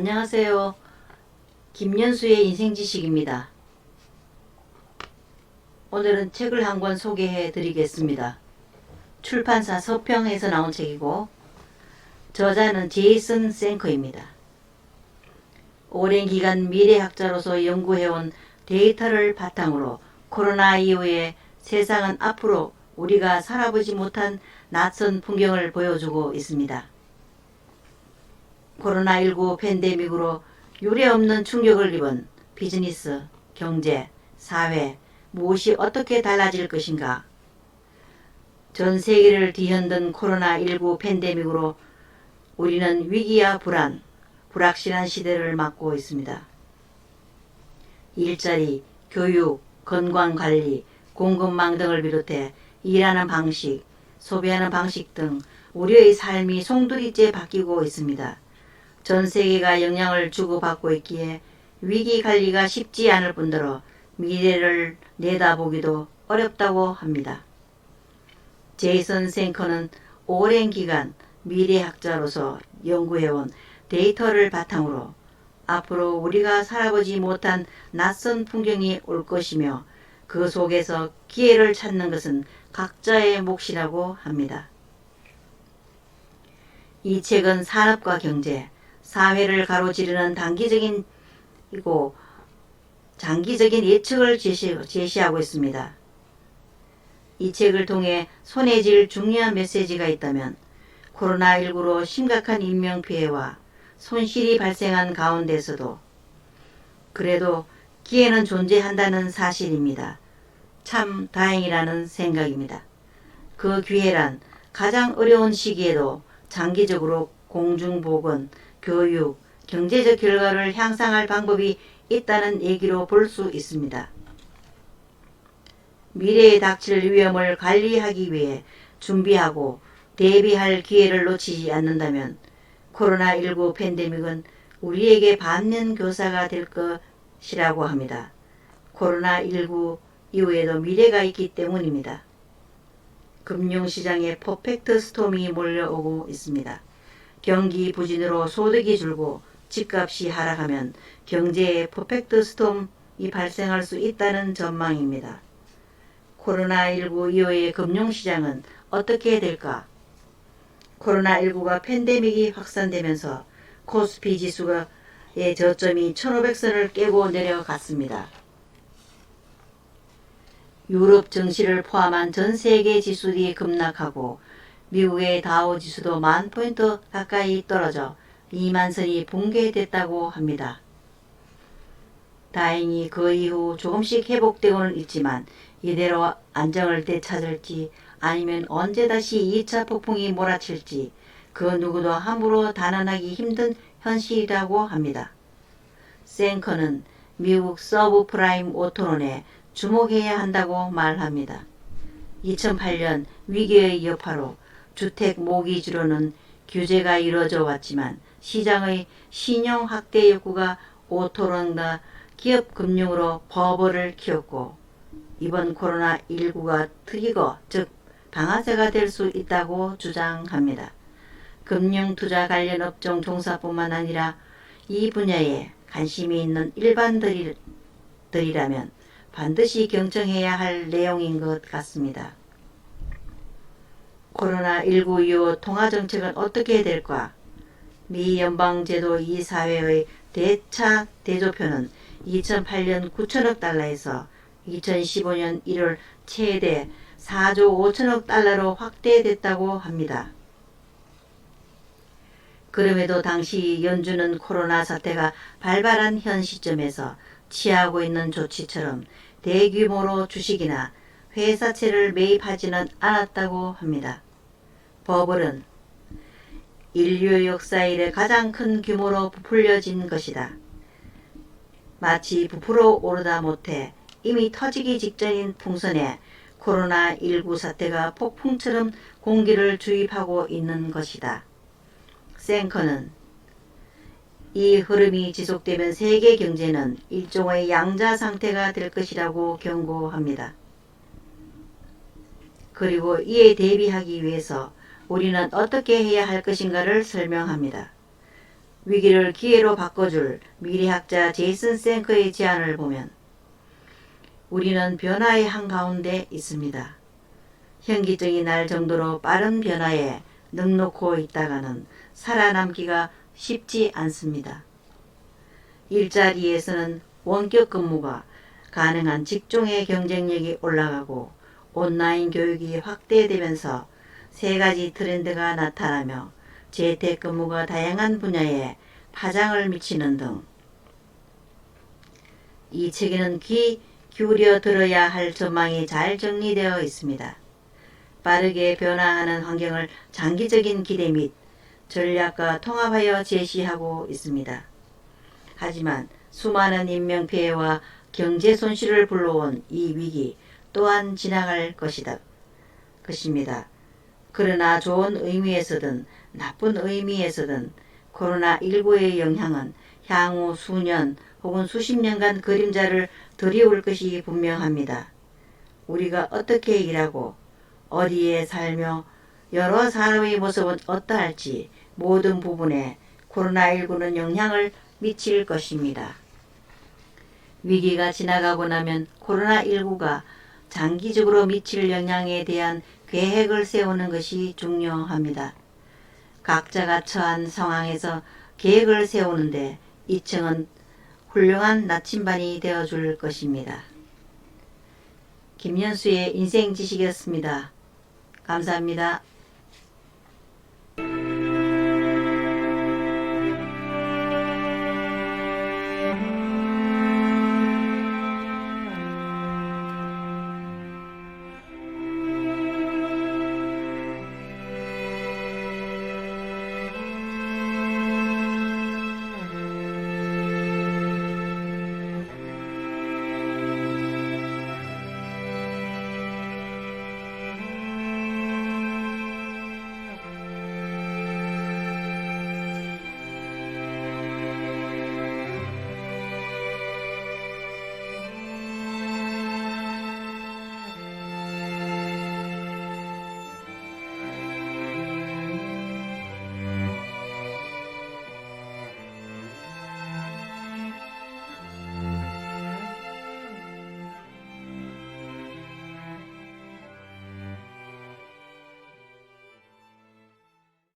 안녕하세요. 김연수의 인생지식입니다. 오늘은 책을 한 권 소개해 드리겠습니다. 출판사 서평에서 나온 책이고 저자는 제이슨 생커입니다. 오랜 기간 미래학자로서 연구해온 데이터를 바탕으로 코로나 이후에 세상은 앞으로 우리가 살아보지 못한 낯선 풍경을 보여주고 있습니다. 코로나19 팬데믹으로 유례없는 충격을 입은 비즈니스, 경제, 사회, 무엇이 어떻게 달라질 것인가? 전 세계를 뒤흔든 코로나19 팬데믹으로 우리는 위기와 불안, 불확실한 시대를 맞고 있습니다. 일자리, 교육, 건강관리, 공급망 등을 비롯해 일하는 방식, 소비하는 방식 등 우리의 삶이 송두리째 바뀌고 있습니다. 전 세계가 영향을 주고받고 있기에 위기 관리가 쉽지 않을 뿐더러 미래를 내다보기도 어렵다고 합니다. 제이슨 생커는 오랜 기간 미래학자로서 연구해온 데이터를 바탕으로 앞으로 우리가 살아보지 못한 낯선 풍경이 올 것이며 그 속에서 기회를 찾는 것은 각자의 몫이라고 합니다. 이 책은 산업과 경제, 사회를 가로지르는 단기적이고 장기적인 예측을 제시하고 있습니다. 이 책을 통해 손해질 중요한 메시지가 있다면 코로나19로 심각한 인명피해와 손실이 발생한 가운데서도 그래도 기회는 존재한다는 사실입니다. 참 다행이라는 생각입니다. 그 기회란 가장 어려운 시기에도 장기적으로 공중보건, 교육, 경제적 결과를 향상할 방법이 있다는 얘기로 볼 수 있습니다. 미래에 닥칠 위험을 관리하기 위해 준비하고 대비할 기회를 놓치지 않는다면 코로나19 팬데믹은 우리에게 반면 교사가 될 것이라고 합니다. 코로나19 이후에도 미래가 있기 때문입니다. 금융시장에 퍼펙트 스톰이 몰려오고 있습니다. 경기 부진으로 소득이 줄고 집값이 하락하면 경제에 퍼펙트 스톰이 발생할 수 있다는 전망입니다. 코로나19 이후의 금융시장은 어떻게 될까? 코로나19가 팬데믹이 확산되면서 코스피 지수의 저점이 1500선을 깨고 내려갔습니다. 유럽 증시를 포함한 전 세계 지수들이 급락하고 미국의 다우 지수도 10,000포인트 가까이 떨어져 20,000선이 붕괴됐다고 합니다. 다행히 그 이후 조금씩 회복되고는 있지만 이대로 안정을 되찾을지 아니면 언제 다시 2차 폭풍이 몰아칠지 그 누구도 함부로 단언하기 힘든 현실이라고 합니다. 생커는 미국 서브프라임 오토론에 주목해야 한다고 말합니다. 2008년 위기의 여파로 주택 모기지로는 규제가 이루어져 왔지만 시장의 신용 확대 욕구가 오토론과 기업 금융으로 버블을 키웠고 이번 코로나19가 트리거 즉 방아쇠가 될 수 있다고 주장합니다. 금융투자 관련 업종 종사뿐만 아니라 이 분야에 관심이 있는 일반들이라면 반드시 경청해야 할 내용인 것 같습니다. 코로나19 이후 통화정책은 어떻게 될까? 미 연방제도 이사회의 대차 대조표는 2008년 9천억 달러에서 2015년 1월 최대 4조 5천억 달러로 확대됐다고 합니다. 그럼에도 당시 연준은 코로나 사태가 발발한 현 시점에서 취하고 있는 조치처럼 대규모로 주식이나 회사채를 매입하지는 않았다고 합니다. 버블은 인류 역사 이래 가장 큰 규모로 부풀려진 것이다. 마치 부풀어 오르다 못해 이미 터지기 직전인 풍선에 코로나19 사태가 폭풍처럼 공기를 주입하고 있는 것이다. 생커는 이 흐름이 지속되면 세계 경제는 일종의 양자 상태가 될 것이라고 경고합니다. 그리고 이에 대비하기 위해서 우리는 어떻게 해야 할 것인가를 설명합니다. 위기를 기회로 바꿔줄 미래학자 제이슨 생커의 제안을 보면 우리는 변화의 한가운데 있습니다. 현기증이 날 정도로 빠른 변화에 넉놓고 있다가는 살아남기가 쉽지 않습니다. 일자리에서는 원격 근무가 가능한 직종의 경쟁력이 올라가고 온라인 교육이 확대되면서 세 가지 트렌드가 나타나며 재택근무가 다양한 분야에 파장을 미치는 등 이 책에는 귀 기울여 들어야 할 전망이 잘 정리되어 있습니다. 빠르게 변화하는 환경을 장기적인 기대 및 전략과 통합하여 제시하고 있습니다. 하지만 수많은 인명피해와 경제 손실을 불러온 이 위기 또한 지나갈 것입니다. 그러나 좋은 의미에서든 나쁜 의미에서든 코로나19의 영향은 향후 수년 혹은 수십 년간 그림자를 들이올 것이 분명합니다. 우리가 어떻게 일하고 어디에 살며 여러 산업의 모습은 어떠할지 모든 부분에 코로나19는 영향을 미칠 것입니다. 위기가 지나가고 나면 코로나19가 장기적으로 미칠 영향에 대한 계획을 세우는 것이 중요합니다. 각자가 처한 상황에서 계획을 세우는데 이 책은 훌륭한 나침반이 되어줄 것입니다. 김연수의 인생지식이었습니다. 감사합니다.